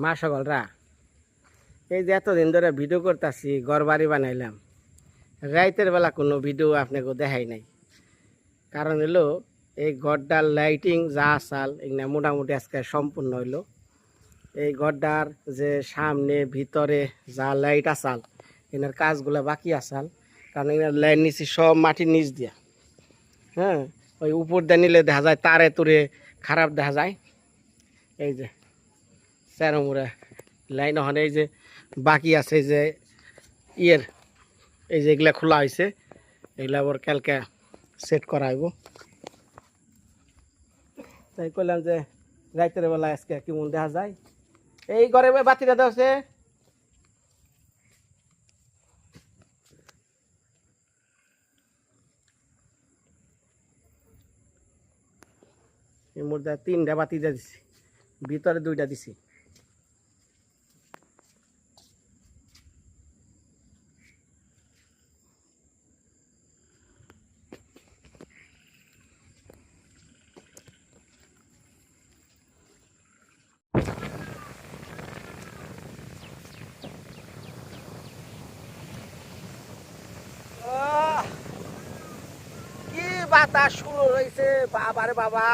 মা সকলরা এই যে এতদিন ধরে ভিডিও করতেছি, ঘর বাড়ি বানাইলাম, রাইতের বেলা কোনো ভিডিও আপনাকে দেখাই নাই। কারণ হলো এই ঘরটার লাইটিং যা আসাল এগুলো মোটামুটি আজকে সম্পূর্ণ হইলো। এই ঘরটার যে সামনে ভিতরে যা লাইট আসাল এনার কাজগুলো বাকি আসাল, কারণ এনার লাইট নিচে সব মাটির নিচ দিয়া। হ্যাঁ, ওই উপর দিয়ে নিলে দেখা যায় তারে তুরে খারাপ দেখা যায়। এই যে চেরোমুড়ে লাইন ওখানে এই যে বাকি আছে, এই যে ইয়ের এই যে এগুলা খোলা হয়েছে, এগুলা আবার কালকে সেট করা হইব। তাই করলাম যে রাইতের বেলা আজকে কেমন দেখা যায়। এই ঘরে বাতিটা দেওয়া আছে, এর মধ্যে 3টা বাতি দিয়ে দিছি, ভিতরে 2টা দিছি। কি বাতাস শুরু হয়েছে বাবারে বাবা।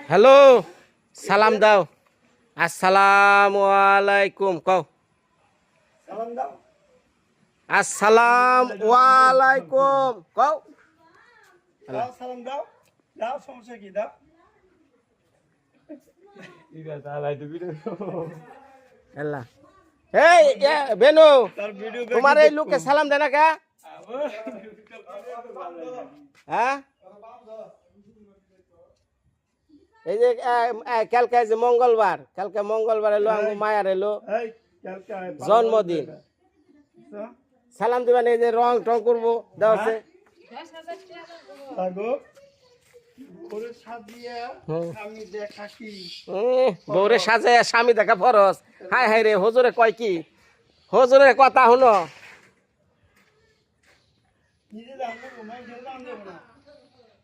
হ্যালো, সালাম দাও। আসসালামু আলাইকুম কও। সালাম দাও। আসসালামু আলাইকুম কও। দাও সালাম দাও। দাও, সমস্যা কি? দাও। আল্লাহ, এই বেনু, তার ভিডিও তোমার এই লোকে সালাম দেয় না কে? হ্যাঁ, এই যে কালকে যে মঙ্গলবার, কালকে মঙ্গলবার এলো আমার মায়ার এলো এই কালকে জন্মদিন। সালাম দিবেন, এই যে রং টং করবো দেওয়া আছে। লাগো ওরে সাজিয়া আমি দেখা কি বউরে সাজায় স্বামী দেখা ফরস। হাই হাই রে, হজুরে কয় কি? হজুরের কথা শুনো। নিজে দাম দেবো না, নিজে দাম দেবো না।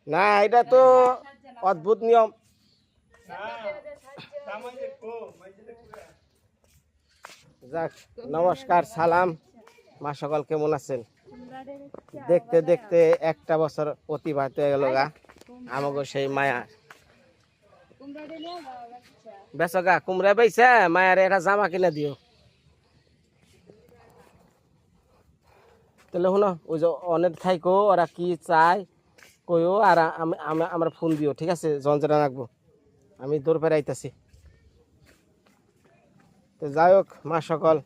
না, এটা তো অদ্ভুত নিয়ম। যাক, নমস্কার, সালাম। মা সকল কেমন আছেন? দেখতে দেখতে একটা বছর অতিবাহিত হয়ে গেল গা আমাকে সেই মায়া। বেচো গা কুমড়া বেছে মায়ার একটা জামা কিনে দিও। তাহলে শুনো, ওই যে অনেক থাইকো, ওরা কি চায় কইও, আর আমার ফোন দিও, ঠিক আছে? জঞ্জনা রাখবো, আমি দৌড় পেরাইতেছি। তো যাই হোক, মা সকল,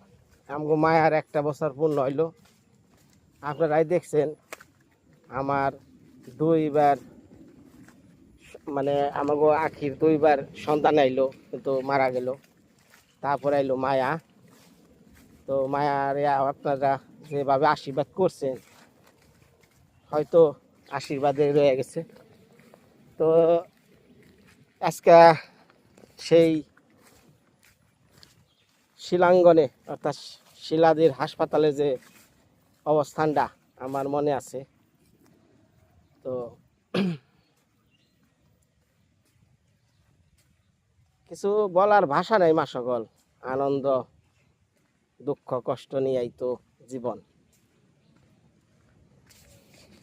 আমগো মায়ার একটা বছর পূর্ণ হইল। আপনারাই দেখছেন আমার 2বার, মানে আমাগো আখির 2বার সন্তান আইলো, কিন্তু মারা গেল। তারপর আইলো মায়া। তো মায়ার আপনারা যেভাবে আশীর্বাদ করছেন, হয়তো আশীর্বাদে রয়ে গেছে। তো আজকে সেই শিলাঙ্গনে, অর্থাৎ শিলাদের হাসপাতালে যে অবস্থানটা আমার মনে আছে। তো কিছু বলার ভাষা নাই মা সকল। আনন্দ দুঃখ কষ্ট নিয়েই তো জীবন।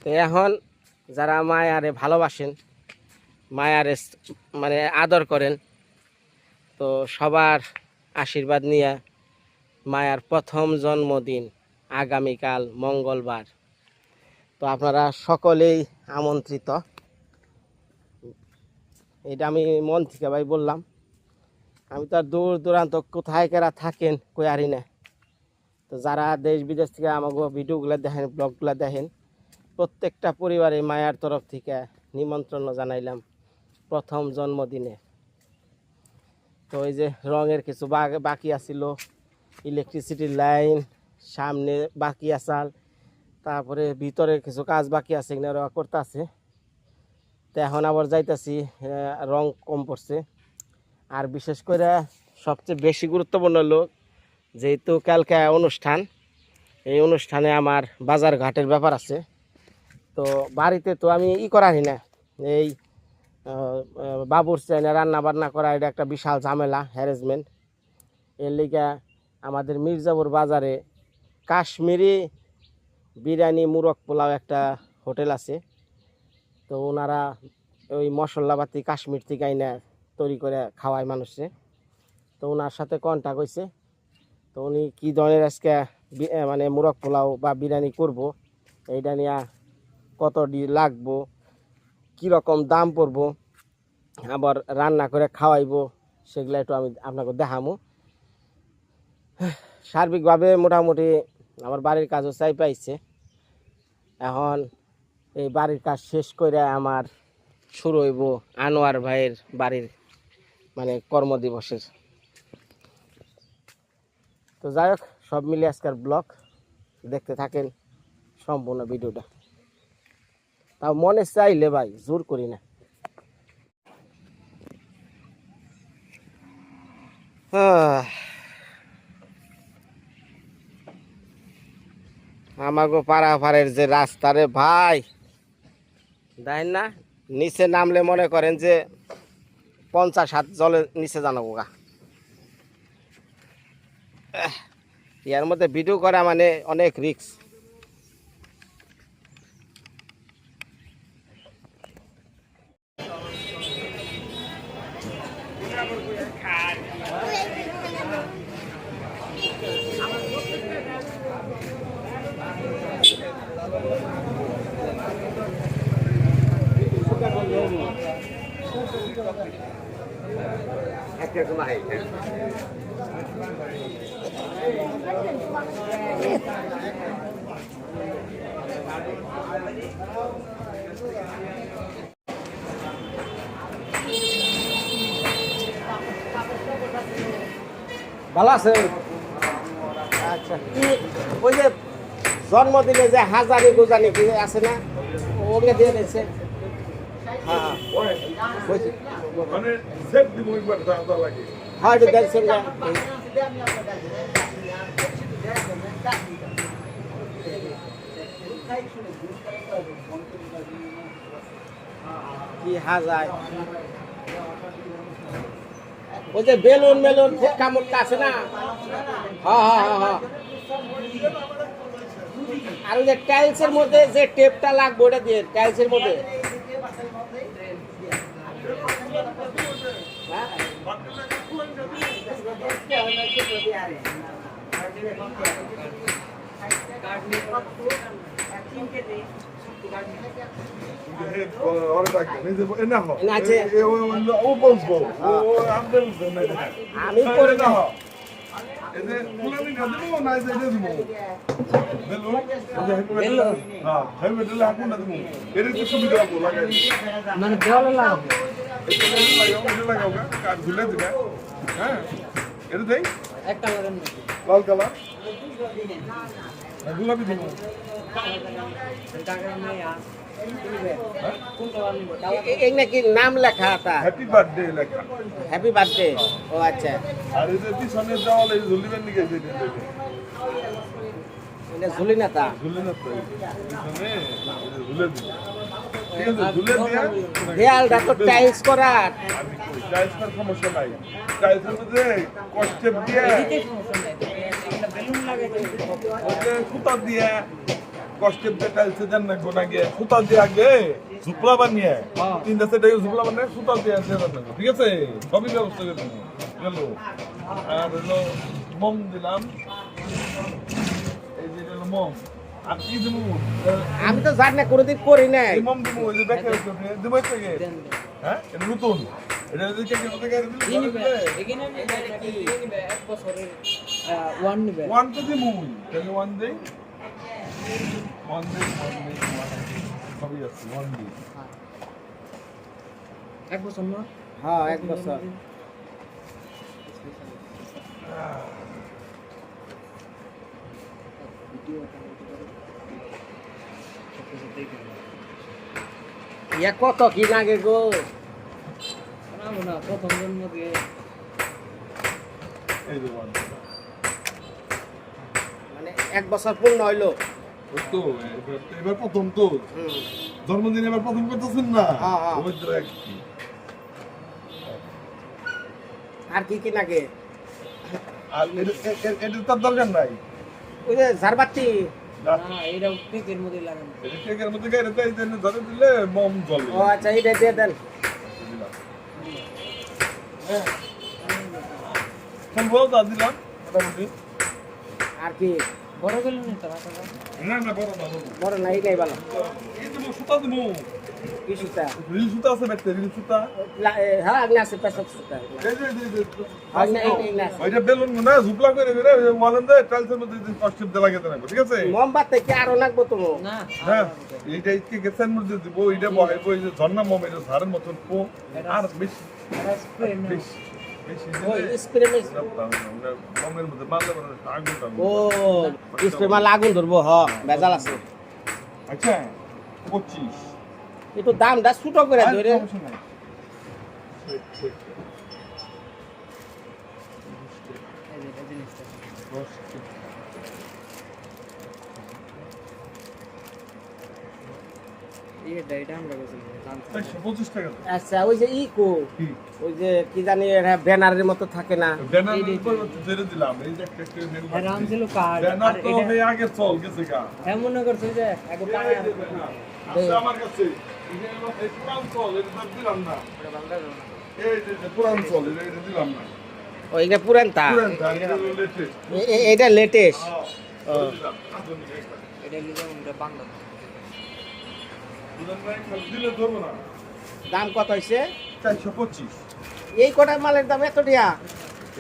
তো এখন যারা মায়ারে ভালোবাসেন, মায়ারে মানে আদর করেন, তো সবার আশীর্বাদ নিয়ে মায়ার প্রথম জন্মদিন আগামীকাল মঙ্গলবার। তো আপনারা সকলেই আমন্ত্রিত। এটা আমি মন থেকে ভাই বললাম। আমি তো আর দূর দূরান্ত কোথায় কারা থাকেন কই আরি না। তো যারা দেশ বিদেশ থেকে আমাকে ভিডিওগুলো দেখেন, ব্লগগুলো দেখেন, প্রত্যেকটা পরিবারে মায়ার তরফ থেকে নিমন্ত্রণ জানাইলাম প্রথম জন্মদিনে। তো এই যে রঙের কিছু বাকি আছিল, ইলেকট্রিসিটির লাইন সামনে বাকি আসাল, তারপরে ভিতরে কিছু কাজ বাকি আছে এগুলো করতে আছে। তো এখন আবার যাইতেছি, রং কম পড়ছে। আর বিশেষ করে সবচেয়ে বেশি গুরুত্বপূর্ণ হলো যেহেতু কালকে অনুষ্ঠান, এই অনুষ্ঠানে আমার বাজার ঘাটের ব্যাপার আছে। তো বাড়িতে তো আমি করাই না, এই বাবুর চাইনা রান্না বান্না করা এটা একটা বিশাল ঝামেলা, হ্যারাসমেন্ট। এর লিগে আমাদের মির্জাপুর বাজারে কাশ্মীরি বিরিয়ানি মুরগ পোলাও একটা হোটেল আছে। তো ওনারা ওই মশলাপাতি কাশ্মীর থেকে আইনা তৈরি করে খাওয়ায় মানুষে। তো ওনার সাথে কন্ট্যাক্ট হয়েছে। তো উনি কী ধরনের আজকে মানে মুরগ পোলাও বা বিরিয়ানি করব, এইটা নিয়ে কত লাগবো, কীরকম দাম পড়বো, আবার রান্না করে খাওয়াইবো, সেগুলো একটু আমি আপনাকে দেখামো। সার্বিকভাবে মোটামুটি আমার বাড়ির কাজও চাই পাইছে। এখন এই বাড়ির কাজ শেষ করে আমার শুরু হইব আনোয়ার ভাইয়ের বাড়ির মানে কর্মদিবসের। তো যাই হোক, সব মিলে আজকের ব্লগ দেখতে থাকেন সম্পূর্ণ ভিডিওটা। তাও মনে চাইলে ভাই, জোর করি না। আমাগো পাড়াপাড়ের যে রাস্তা রে ভাই, দেখেন না, নিচে নামলে মনে করেন যে 50 হাত জলের নিচে জানাবো গা। এর মধ্যে ভিডিও করা মানে অনেক রিস্ক। ভালো আছে? আচ্ছা, কি ওই যে জন্মদিনে যে হাজারি গুজানি কি আছে না, ওকে দিয়ে দিয়েছে। হ্যাঁ মানে সেট দিব একবার দাদা লাগে। হ্যাঁ এটা দেখছেন না, কি হাজার ওই যে বেলুন মেলুন ফুটকা মুটকা আছে না। হ্যাঁ হ্যাঁ হ্যাঁ হ্যাঁ। আর ওই যে টাইলসের মধ্যে যে টেপটা লাগবে ওটা দিয়ে টাইলসের মধ্যে। হ্যাঁ আমি করে না মানে দেওয়ালে লাগাবো। হ্যাঁ এটা দেই একটা লাল কালার গোলাপি দিব। নাকি নাম লেখা তা হ্যাপি বার্থডে লেখা। Happy birthday. ও আচ্ছা, আর এই যে পিছনের দেওয়াল এই ঝুলিবেন নিকে এটা ঝুলি না তা ঝুলি না তো পিছনে ঝুলে দিন। ঠিক আছে ঝুলে দিয়ে দেয়ালটা তো টাইলস করা। আমি কই টাইলস এর সমস্যা নাই, টাইলসের মধ্যে কষ্টেপ দিয়ে বেলুন লাগে ওকে সুতা দিয়ে কষ্টেপ দিয়ে টাইলসে দেন না গোনা গিয়ে সুতা দিয়ে আগে ঝুপলা বানিয়ে 3টা সেট ঝুপলা বানিয়ে সুতা দিয়ে দেন না। ঠিক আছে সবই ব্যবস্থা করে দেবো গেল। আর হলো মোম দিলাম, এই যে হলো মোম। আর কি দেবো আমি তো জানি না, কোনোদিন করি নাই। এই মোম দেবো ওই যে ব্যাকে দেবো থেকে। হ্যাঁ এটা নতুন, এটা যদি কে কেমন থেকে দিলে এখানে কি নিবে এক বছরের ওয়ান নিবে। ওয়ান তো দিবো তাহলে ওয়ান দেই সবই আছে ওয়ান দেই এক বছর না। হ্যাঁ 1 বছর। ইয়া কত কি লাগে গো না প্রথম জন্ম দিয়ে এই যে one। মানে 1 বছর পূর্ণ হইলো ওই তো এবার প্রথম তো জন্মদিন এবার প্রথম করতেছেন না হ্যাঁ, হ্যাঁ। ওই তো একই। আর কি কি লাগে আর এটা তার দরকার নাই ওই যে ঝাড়বাতি না, না এটা কেকের মধ্যে লাগানো এটা কেকের মধ্যে গায়ে তাই জন্য ধরে দিলে মম জ্বলে ও আচ্ছা এটা দিয়ে দেন হ্যাঁ চলবো তা দিলাম মোটামুটি। আর কি বড় গেল না তো মাথাটা না না বড় না বড়। বড় নাই নাই ভালো এই দেবো সুতা দেবো কি সুতা রিল সুতা আছে ব্যাগতে রিল সুতা হ্যাঁ আগে আছে পেশক সুতা এই যে আর না এই না ওইটা বেলুন না ঝুপলা করে করে ওয়ালেন দে টাইলসের মধ্যে কস্টিপ দে লাগিয়ে দেন ঠিক আছে মোমবাতি কি আরো লাগবো তো না হ্যাঁ এইটা কি গেছেন মধ্যে দিব এইটা বহে বই যে ঝর্ণা মম এটা ঝাড়ের মতন পো আর বেশি এটা স্প্রে না বেশি বেশি ওই দিলে স্প্রে মেস মমের মধ্যে মারলে পরে আগুন টাগুন। ও স্প্রে মাল আগুন ধরবো হ বেজাল আছে আচ্ছা 25 একটু দামটা ছোট করে ধরে সমস্যা নাই। এই যে জিনিসটা এটা আমরা গেছি জানতাম 25 টাকা তো। আচ্ছা ওই যে ই কো কি ওই যে কি জানি এটা ব্যানারের মতো থাকে না ব্যানার পরিবর্তে ছেড়ে দিলাম এই যে একটা নেল হ্যাঁ রাম ছিল কার্ড ব্যানার আর তো এটা হয়ে আগে চল গেছে গা হ্যাঁ মনে করছে যে একবার টাকা আছে আমার কাছে এই যে এই পুরান চল এটা তো দিলাম না এই যে পুরান চল এটা দিলাম না ও এটা পুরানটা পুরান ধান এটা লেটেস্ট এটা লেটেস্ট ও এটা লিখে আমরা বাংলা দিলে ধরবো না দাম কত হইছে 425 এই কটার মালের দাম এত টিয়া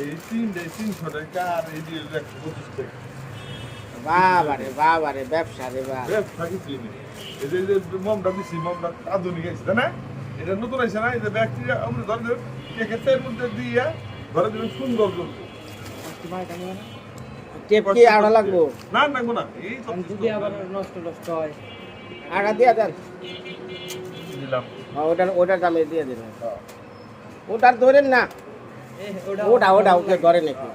এই 300 টাকা আর এই দিয়ে 125 টাকা বাবারে ব্যবসা রে বা বেশ থাকিছি এই যে মমটা দিছি মমটা আধুনিক আছে তাই না এটা নতুন আছে না এই যে ব্যাকটেরিয়া আমরা ধরে দেব কেকের মধ্যে দিয়ে ধরে দেবেন সুন্দর করবো তোমার কেন টেপ কি আড়া লাগবো না না না এই তো যদি আবার নষ্ট নষ্ট হয় আড়া দিয়ে দেন দিলাম ওটার দামে দিয়ে দেবেন ওটার ধরেন না ওটা ওকে ধরে নাকি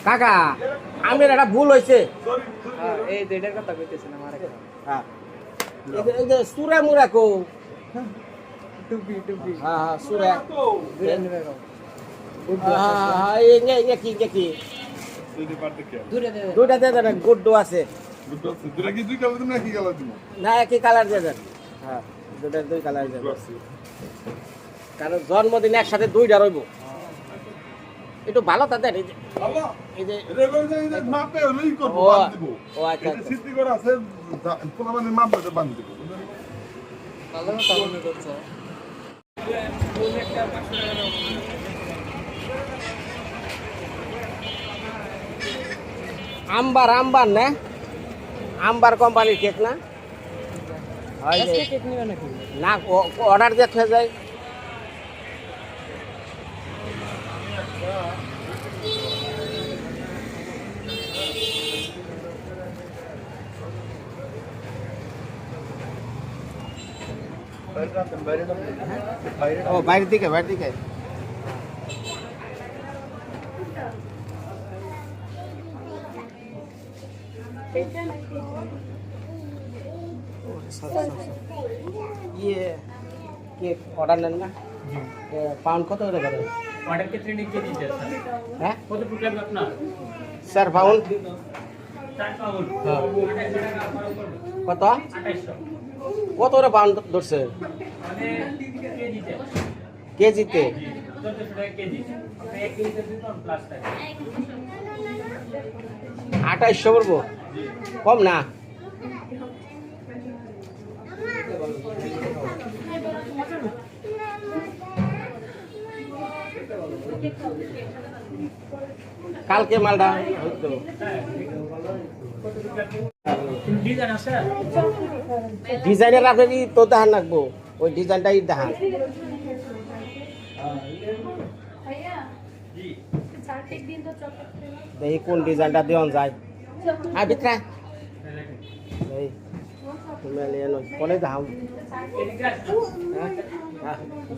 কাকা আমের একটা ভুল হয়েছে হ্যাঁ এই এটার কথা কইতেছিলাম আর একটা হ্যাঁ এই যে সুরা মুরা কো টুপি টুপি হ্যাঁ সুরা দূরে নেবে গো হ্যাঁ এই কি দুইটা পার দেখে দূরে দে দুইটা দিয়ে দেন গুড্ডু আছে দুটো আছে দুটো কি দুই কালার না কি কালার দিব না একই কালার দিয়ে দেন হ্যাঁ দুটার দুই কালার দিয়ে দেন কারণ জন্মদিন একসাথে দুইটা রইব একটু ভালো তাদের এই যে আল্লাহ এই যে এটা কই যে মাপে হলেই করব ও, বাদ দিব ও আচ্ছা, এটা আচ্ছা। সিদ্ধি করা আছে পোলা মানে মাপে বাদ দিব ভালো কথা মনে করছো আম্বার না আম্বার কোম্পানির কেক না হয় যে আজকে কেক নিবে নাকি না অর্ডার দিয়ে হয়ে যায় ও বাইরের দিকে ইয়ে কেক অর্ডার নেন না পাউন্ড কত করে দেবেন অর্ডার ক্ষেত্রে নিয়ে কে দিতে হ্যাঁ কত ফুট লাগবে আপনার 4 পাউন্ড 4 পাউন্ড কত 2800 কত করে পাউন্ড ধরছে মানে কেজিতে কেজিতে 1400 টাকা কেজি আপনি 1 কেজিতে দিবেন প্লাস টাকা 2800 পড়বো কম না কালকে মালটা হইতো ডিজাইন আছে ডিজাইনের আপনি তো দেখান রাখবো ওই ডিজাইনটাই দেখান দেখি কোন ডিজাইনটা দেওয়া যায় আর ভিতরে এই মেলিয়ে নয় কোনে দাও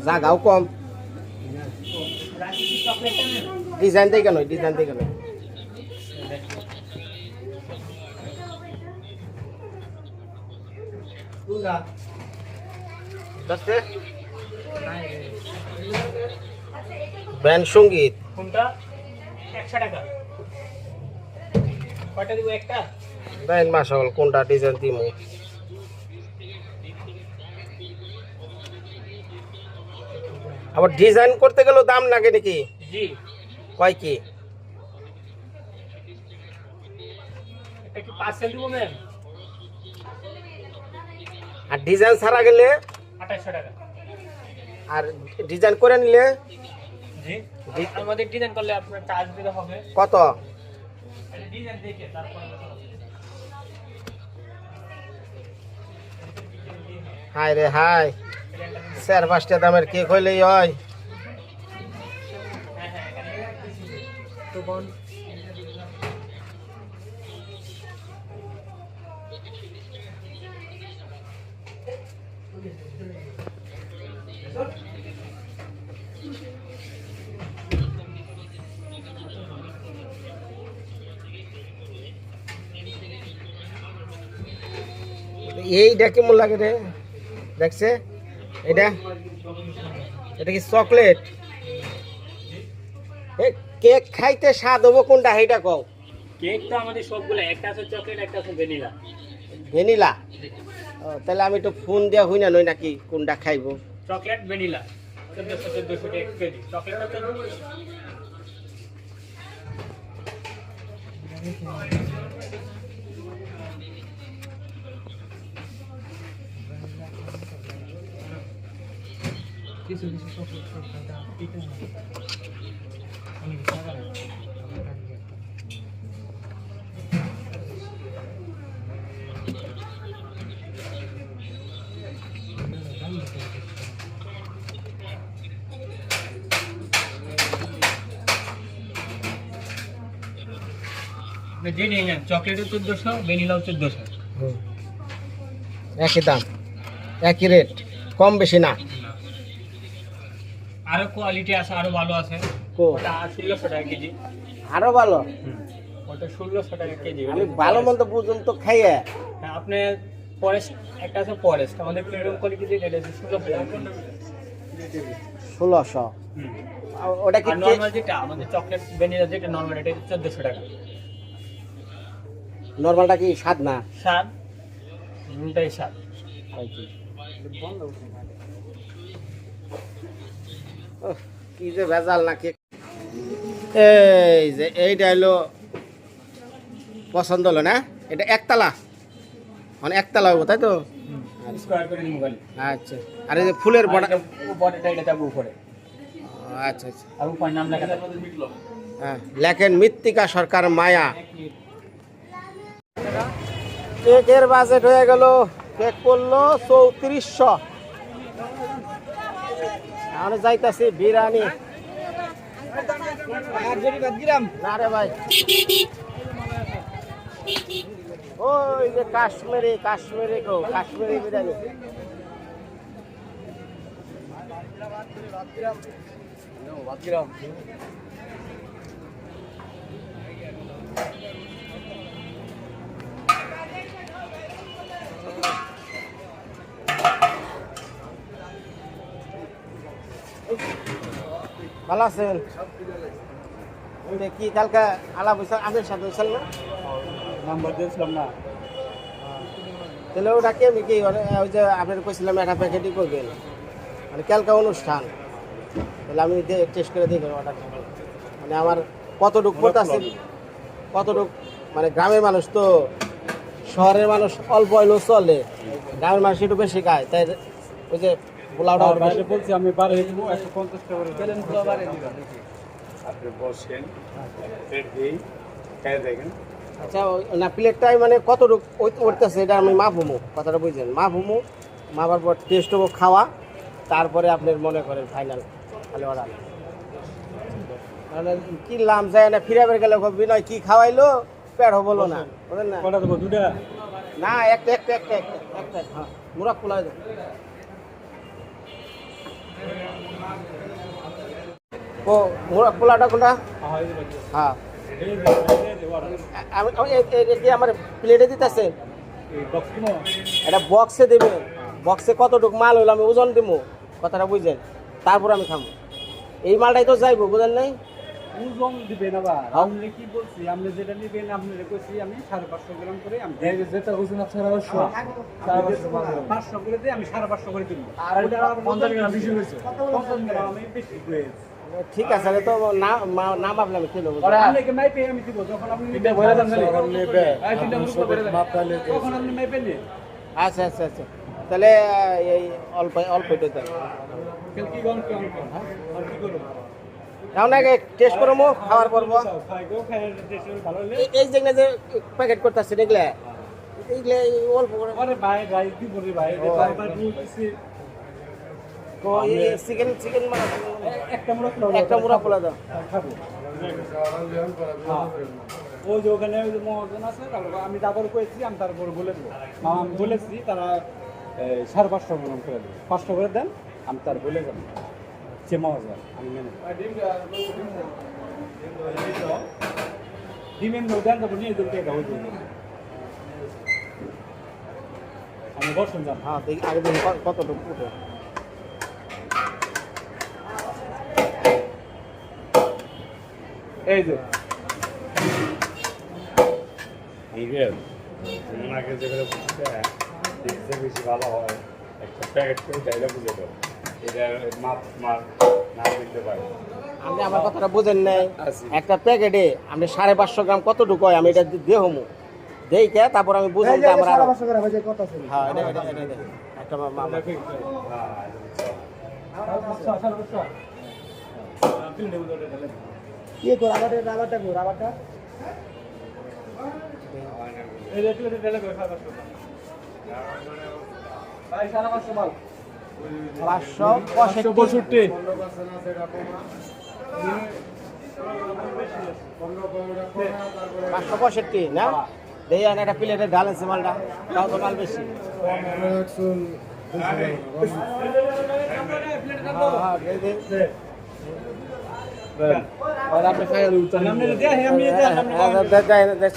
জাগাও কম ডিজাইন দেখে নয় ডিজাইন দেখে নয় ব্যান্ড সঙ্গীত কোনটা 100 টাকা কয়টা দিব একটা ব্যান্ড মাসাল কোনটা ডিজাইন দিমু আবার ডিজাইন করতে গেলেও দাম লাগে নাকি জি কয় কি এটা কি পার্সেল দিব ম্যাম আর ডিজাইন ছাড়া গেলে 2800 টাকা আর ডিজাইন করে নিলে জি আমাদের ডিজাইন করলে আপনার চার্জ দিতে হবে কত ডিজাইন দেখে তারপর হাই রে হাই 4-5টা দামের কেক হইলেই হয় তো কোন এইটা কেমন লাগে রে দেখছে এটা এটা কি চকলেট কেক খাইতে স্বাদ হবো কোনটা সেইটা কও কেক তো আমাদের সবগুলো একটা আছে চকলেট একটা আছে ভ্যানিলা ভ্যানিলা তাহলে আমি তো ফোন দেওয়া হই না নই নাকি কোনটা খাইবো চকলেট ভ্যানিলা 1400 টাকা কেজি চকলেটটা তো কিছু কিছু যে নিয়ে যান চকলেটও 1400 ভ্যানিলাও 1400 একই দাম একই রেট কম বেশি না আরো কোয়ালিটি আছে আরো ভালো আছে কো ওটা 1600 টাকা কেজি আরো ভালো ওটা 1600 টাকা কেজি আমি ভালো মন্দ বুঝুন তো খাইয়ে হ্যাঁ আপনি ফরেস্ট একটা আছে ফরেস্ট আমাদের প্রিমিয়াম কোয়ালিটি দিয়ে এটা 1600 টাকা 1600 ওটা কি আর নরমাল যেটা আমাদের চকলেট ভ্যানিলা যেটা নরমাল এটা 1400 টাকা নরমালটা কি স্বাদ না স্বাদ দুটাই স্বাদ কি যে ভেজাল নাকি এই যে এইটা হলো পছন্দ হলো না এটা একতলা মানে একতলা হবো তাই তো স্কয়ার করে মোবাইল আচ্ছা আর এই যে ফুলের বড়া বড়টা এটা যাবে উপরে আচ্ছা আচ্ছা আর উপর নাম লেখা থাকে হ্যাঁ লেখেন মৃত্তিকা সরকার মায়া কেকের বাজেট হয়ে গেল কেক করলো 3400 আমরা যাইতাছি বিরিয়ানি না রে ভাই ওই যে কাশ্মীরি কাশ্মীরি বিরিয়ানি ভালো আছেন কি কালকে আলাপ হয়েছে আপনার সাথে হয়েছিল না নাম্বার দিয়েছিলাম না তাহলে ওটা কেমনি কি ওই যে আপনার কইছিলাম একটা প্যাকেটই করবেন মানে কালকে অনুষ্ঠান তাহলে আমি টেস্ট করে দেখবেন অর্ডার মানে আমার কতটুকু পড়তেছে কতটুকু মানে গ্রামের মানুষ তো শহরের মানুষ অল্প হইলেও চলে গ্রামের মানুষ একটু বেশি খায় তাই ওই যে পোলাওটা বলছি আমি বাড়ি দিব 150 টাকা করে দেন পোলাও বাড়ি দিবা আপনি বসেন প্লেট দিই খাই দেখেন আচ্ছা না প্লেটটাই মানে কতটুকু উঠতেছে এটা আমি মাপমু কথাটা বুঝলেন মাপমু মাপার পর টেস্ট হবো খাওয়া তারপরে আপনার মনে করেন ফাইনাল তাহলে অর্ডার মানে কিনলাম যায় না ফিরাবের গেলে বিনয় কি খাওয়াইলো পেট বলো না বুঝলেন না কটা দেবো দুটা না একটা হ্যাঁ মুরাক পোলা দেন ও মুরাক পোলাটা কোনটা হ্যাঁ আমি কি আমার প্লেটে দিতেছেন এটা বক্সে দেবেন বক্সে কতটুকু মাল হইলো আমি ওজন দেবো কথাটা বুঝছেন তারপর আমি খাবো এই মালটাই তো যাইবো বুঝলেন নাই ওজন দিবেন আবার আপনি কি বলছি আপনি যেটা নিবেন আপনি কইছি আমি 550 গ্রাম করে আমি যেটা ওজন আছে 500 করে দিয়ে আমি 550 করে দিব আর এটা 50 গ্রাম বেশি হইছে 50 গ্রাম আমি বেশি কইছি ঠিক আছে তো না ভাবলাম আমি কিলো আপনাকে মাইপে আমি দিব যখন আপনি নিতে বলে দেন নেবে এই তিনটা মুখ করে দেন তখন আপনি মাইপে নেন আচ্ছা তাহলে এই অল্প এটা দেন কি গন কি আর কি করব তাও না টেস্ট করবো খাওয়ার পরবো খাইগো খাই টেস্ট ভালো হলে এই যে প্যাকেট করতেছে দেখলে এইগুলো অল্প করে আরে ভাই রাইস দি বলি ভাই এটা দুধ দিছি তো এই চিকেন মানে একটা মুড়া পোলা দাও খাবো ওই যে ওখানে ওই যে মহাজন আছে তারপর আমি তারপর করেছি আমি তারপর বলে দেবো আমি বলেছি তারা 550 গ্রাম করে দেবে 500 করে দেন আমি তার বলে যাবো যে মহাজন আমি মেনে ডিমের দেন তারপর নিয়ে দেবো টাকা হয়ে যাবে আমি বসুন যান হ্যাঁ দেখি আগে দিন কতটুকু উঠে এই যে ওনাকে যেগুলো বুঝতে দেখতে বেশি ভালো হয় একটা প্যাকেট করে ডাইলে বুঝে দেবো এটা মাপ মার না দিতে পারে আপনি আমার কথাটা বুঝেন নাই একটা প্যাকেটে আপনি 550 গ্রাম কতটুকু হয় আমি এটা দিয়ে হমু দেই কে তারপর আমি বুঝেন যে আমরা 550 গ্রাম হয়ে কত আছে হ্যাঁ এটা একটা মামলা কি কর রাবারটা কো রাবারটা এই যে একটু ঢেলে করে 500 ভাই 550 মাল 565 565 না দেই আর একটা প্লেটে ঢাল আছে মালটা তাও তো মাল বেশি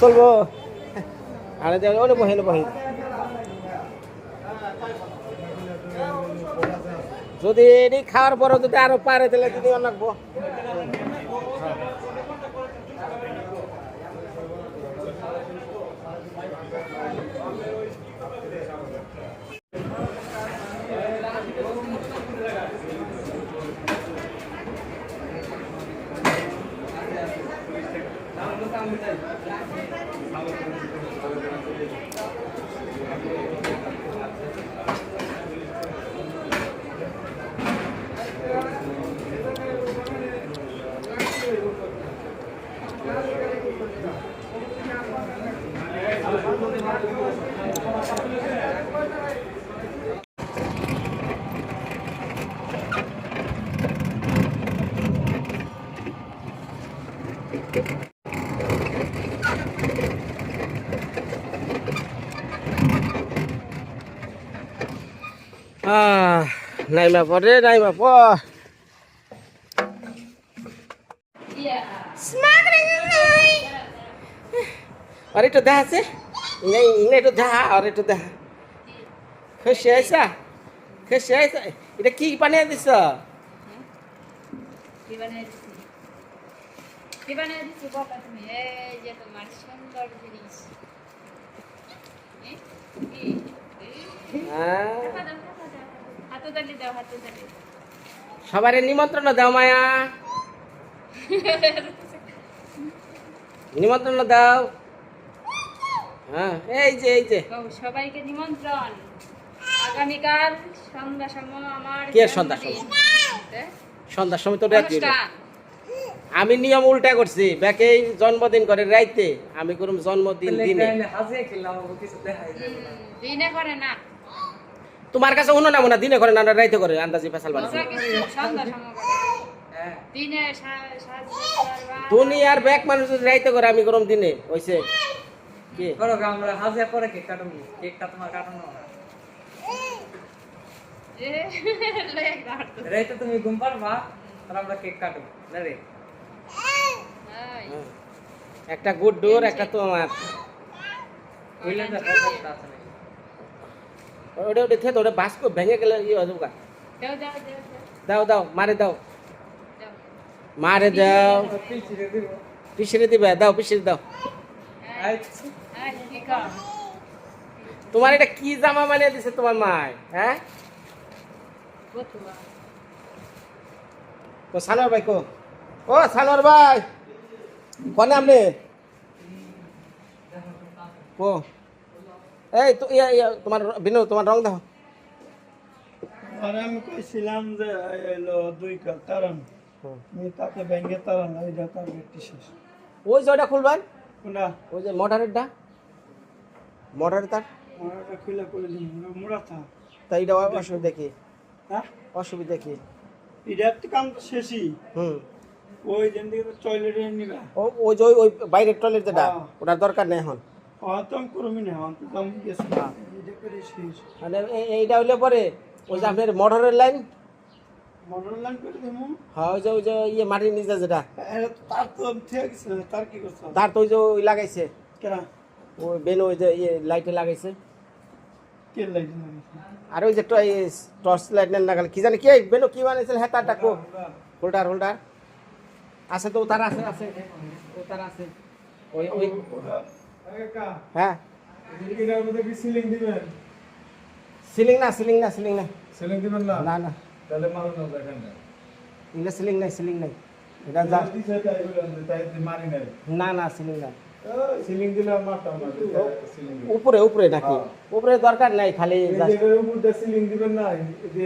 চলবো আর বহে যদি এটি খাওয়ার পরে যদি আরো পারে তাহলে যদি অনেকবো নাইমা পরে নাইমা প আর একটু দেখা আছে একটু দেখা আর একটু দেখা খুশি আইসা এটা কি বানিয়ে দিছ সবারে নিমন্ত্রণ দাও মায়া নিমন্ত্রণ দাও হ্যাঁ এই যে সবাইকে নিমন্ত্রণ আগামীকাল সন্ধ্যা সময় আমার কে সন্ধ্যার সময় সন্ধ্যার সময় তো রাত আমি নিয়ম উল্টা করছি ব্যাকে জন্মদিন করে রাইতে আমি করুম জন্মদিন দিনে দিনে করে না তোমার কাছে অন্য না মনে দিনে করে না রাইতে করে আন্দাজি ফেসাল বানাচ্ছে সন্ধ্যা সময় করে দিনে সাজতে দুনিয়ার ব্যাগ মানুষ যদি রাইতে করে আমি গরম দিনে হইছে কি করো গা, আমরা হাজিরা পরে কেক কাটবো, কেকটা তোমার কাটানো না। রাইতে তুমি ঘুম পারবা আর আমরা কেক কাটবো না রে। একটা গুড্ডুর একটা তোমার বুঝলেন তো, কথা আছে নাকি? ওটা ওটা থেকে ওটা বাস্ক ভেঙে গেলে ইয়ে হয়ে যাবে গা। দাও দাও দাও দাও দাও মারে দাও দাও মারে দাও পিছিয়ে দিব। পিছিয়ে দিবে দাও পিছিয়ে দাও আচ্ছা, আই কি কর তোমার এটা কি জামা বানিয়ে দিছে তোমার মায় হ্যাঁ বতুয়া তো সানোয়ার ভাই কো ও সানোয়ার ভাই কোনে আপনি ও এই তো ইয়া ইয়া তোমার বিনু তোমার রং দাও আরে আমি কইছিলাম যে এলো 2 কাপ তারান আমি তাকে ব্যাংকে তারান এই যা তার ব্যক্তি শেষ ওই যে ওটা খুলবেন কোনটা ওই যে মোটরেরটা মোটরের তার ওটা খুলে করে দিন মুড়া থা তাই এটা অসুবিধা কি হ্যাঁ অসুবিধা কি এটা একটা কাম শেষই হুম ওই যেন দিকে টয়লেটে নিবা ওই যে ওই বাইরের টয়লেট যেটা হ্যাঁ। ওটার দরকার নেই এখন হয়তো আমি করবি না হয়তো তো আমি গেছি এটা করে শেষ মানে এইটা হইলে পরে ওই যে আপনার মোটরের লাইন মডেল লাইন করে দেবো হ্যাঁ ওই যে ইয়ে মাটির নিচে যেটা এটা তো তার তো ঠিক আছে তার কি করছ তার তো ওই যে ওই লাগাইছে কেনা ওই বেন ওই যে ইয়ে লাইটে লাগাইছে কে লাইন আর ওই যে টর্চ লাইট নেন লাগালে কি জানি কি বেনু কি বানাইছিল হ্যাঁ তারটা কো হোল্ডার হোল্ডার আছে তো তার আছে আছে ও তার আছে ওই ওই হ্যাঁ এটার মধ্যে কি সিলিং দিবেন? সিলিং না সিলিং না সিলিং না সিলিং দিবেন না? না না তাহলে মারুন না দেখেন না। এগুলো সিলিং নাই এটা যা দিছে তাই বলেন যে তাই মারি নাই। না না সিলিং না সিলিং দিলে আর মারতাম না। সিলিং দিলে। উপরে উপরে নাকি উপরে দরকার নাই খালি এই যে এর উপর দিয়ে সিলিং দিবেন না, এই যে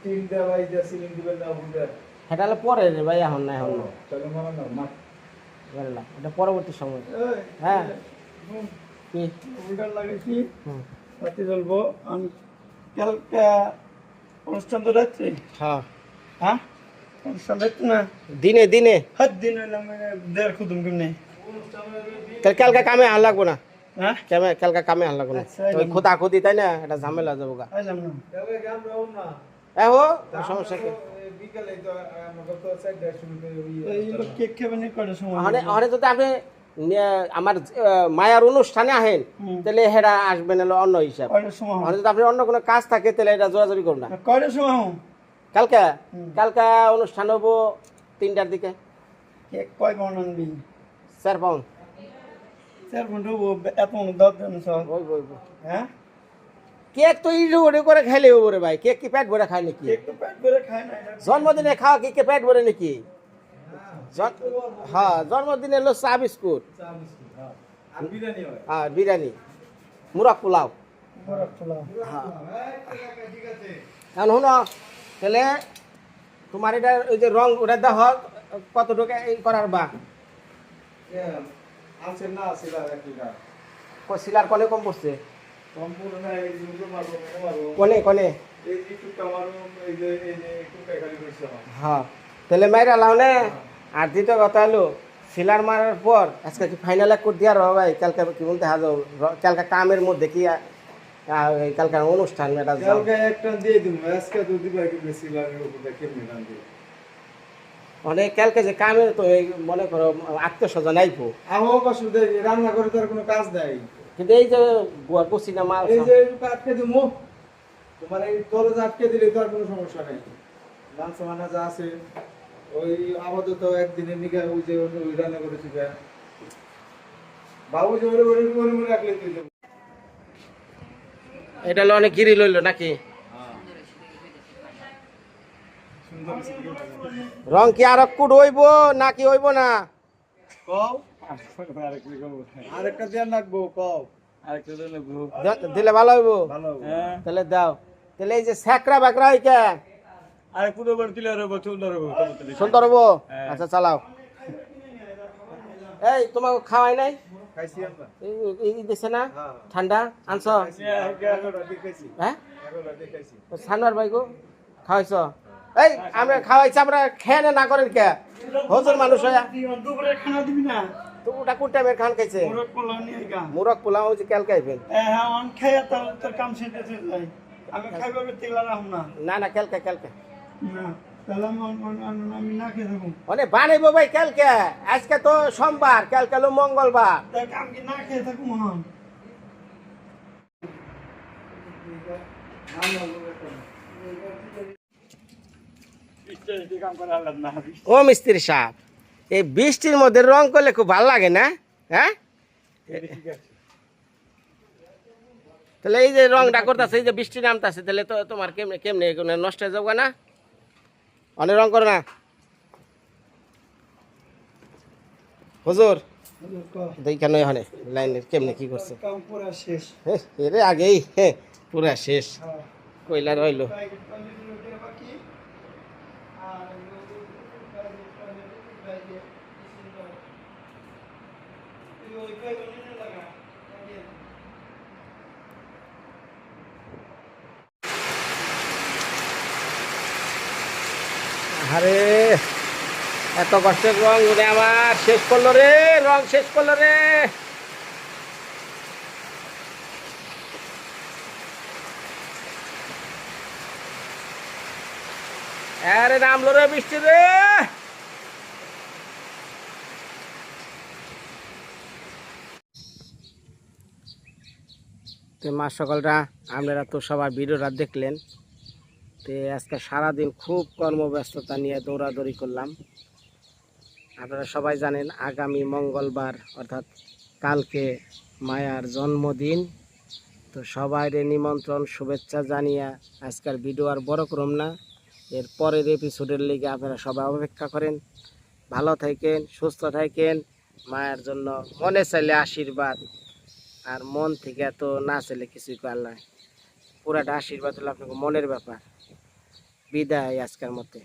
টিন দেওয়া এই যে সিলিং দিবেন না উপর দিয়ে। সেটা হলো পরে রে ভাই এখন না এখন না তাহলে মারুন না, মার। বুঝলাম এটা পরবর্তী সময় এই হ্যাঁ কি উল্টা লাগাইছি হুম। বাতি জ্বলবো আমি কালকে অনুষ্ঠান তো রাত্রে হ্যাঁ হ্যাঁ অনুষ্ঠান রাত্রে না দিনে দিনে হাত দিন হইলাম দেড় খুদুম কেমনে কালকে কামে আর লাগবো না হ্যাঁ কালকে কামে আর লাগবো না আচ্ছা, ওই খোদা খুদি তাই না এটা ঝামেলা যাবো গা আইলাম না তাহলে গাম রাও না। হো সমস্যা কি বিকালে তো আমাকে তো সাইডে শুরুতে এই লোক কেক খাবে না কটার সময় অনেক যদি আপনি আমার মায়ার অনুষ্ঠানে আহেন তাহলে হেরা আসবেন হলো অন্য হিসাব কটার সময় অনেক যদি আপনার অন্য কোনো কাজ থাকে তাহলে এটা জোরাজোরি করুন না কটার সময় কালকে অনুষ্ঠান হবো 3টার দিকে কেক কয় পাউন্ড আনবি 4 পাউন্ড 4 পাউন্ড হবো এত দাঁত দেন সব ওই ওই হ্যাঁ কেক তো ইডু ওডু করে খাইলে হবো রে ভাই কেক কি পেট ভরে খায় নাকি কেক তো পেট ভরে খায় না এটা জন্মদিনে খাওয়া কি পেট ভরে নাকি হ্যাঁ জন্মদিনে হলো চা বিস্কুট আর বিরিয়ানি হয়। আর বিরিয়ানি মুরগ পোলাও বড় খোলা এখন শুনো তাহলে তোমার এটা ওই যে রং ওটা দেওয়া হোক কতটুকু এই করার বা আছে না আছে আর একটু না। সিলার কনে কম পড়ছে সম্পূর্ণ না এই যে মারবো মারবো। কনে কনে এই যে টুকটা মারবো এই যে টুকটা খালি করছে আমার। হ্যাঁ তাহলে মাইরা লাও নে আর দ্বিতীয় কথা হলো সিলার মারার পর আজকে কি ফাইনাল এক করে দেওয়ার ভাই কালকে কি বলতে হাজো কালকে কামের মধ্যে কি কালকে অনুষ্ঠান এটা যাও। কালকে একটা দিয়ে দিন আজকে তো দিবা কি বেশি লাগে ওটা কেমনে গান দিই অনেক কালকে যে কামের তো এই মনে করো আত্মীয় স্বজন আইবো আমার অসুবিধা নেই, রান্না করে তার কোনো কাজ নাই। কিন্তু এই যে গুছি না মাল এই যে এইটুকু আটকে দিবো তোমার এই দরজা আটকে দিলে তো আর কোনো সমস্যা নেই। মাংস মানা যা আছে ওই আপাতত একদিনের নিকে ওই যে ওই রান্না করেছি বাবু যে ওরে ওরে মনে মনে রাখলে তুই দেবো। এটা হলো অনেক গিরি লইলো নাকি রং কি আর কুট হইব নাকি হইব না কও আরেকটা দেন রাখবো কও আরেকটা দিন লাগবো দিলে ভালো হইব ভালো হ্যাঁ তাহলে দাও তাহলে এই যে স্যাকরা বাকরা হইকে আরে পুরো বার দিলে আর বছর ধরবো সুন্দর হবো আচ্ছা চালাও এই তোমাকে খাওয়াই নাই খাইছি আমরা এই দিছে না ঠান্ডা আনছ এগারোটা দিয়ে খাইছি হ্যাঁ 11টা দিয়ে খাইছি সানোয়ার ভাই গো খাওয়াইছ এই আমরা খাওয়াইছি আমরা খেয়ে না করেন কে হজুর মানুষ হয়ে দুপুরে খানা দিবি না তো ওটা কোন টাইমের খান খাইছে মোরগ পোলাও নিয়ে গা মুরগ পোলাও হচ্ছে কাল খাইবেন হ্যাঁ আমি খাইয়া তোর কাম শেষে চলে যাই আমি খাইবার তেলা রাখুন না না কালকে না তাহলে আমি না খেয়ে থাকুন মানে বানাইবো ভাই কালকে আজকে তো সোমবার কালকে হলো মঙ্গলবার দেখ আমি কি না খেয়ে থাকুন হন কাম করে আলাদা না ও মিস্ত্রি সাহেব এই বৃষ্টির মধ্যে রং করলে খুব ভালো লাগে না হ্যাঁ তাহলে এই যে রংটা করতেছে এই যে বৃষ্টি নামতেছে তাহলে তো তোমার কেমনে কেমনে এগুলো নষ্ট হয়ে যাবে না অনেক রং করো না হুজুর দেখানো এখানে লাইনের কেমনে কি করছে কাম পুরা শেষ এরে আগেই পুরা শেষ কইলা রইলো বাকি আর আরে এত কষ্টের রং উড়ে আমার শেষ করলো রে রং শেষ করলো রে আরে নামলো রে বৃষ্টি রে তো মা সকলরা আপনারা তো সবার ভিডিওটা দেখলেন তো আজকে সারাদিন খুব কর্মব্যস্ততা নিয়ে দৌড়াদৌড়ি করলাম আপনারা সবাই জানেন আগামী মঙ্গলবার অর্থাৎ কালকে মায়ার জন্মদিন তো সবাই নিমন্ত্রণ শুভেচ্ছা জানিয়ে আজকের ভিডিও আর বড় করুম না এর পরের এপিসোডের লিগে আপনারা সবাই অপেক্ষা করেন ভালো থাকেন সুস্থ থাকেন মায়ের জন্য মনে চাইলে আশীর্বাদ আর মন থেকে তো না চাইলে কিছুই করলে পুরাটা আশীর্বাদ হলো আপনাকে মনের ব্যাপার বিদায় আজকের মতে।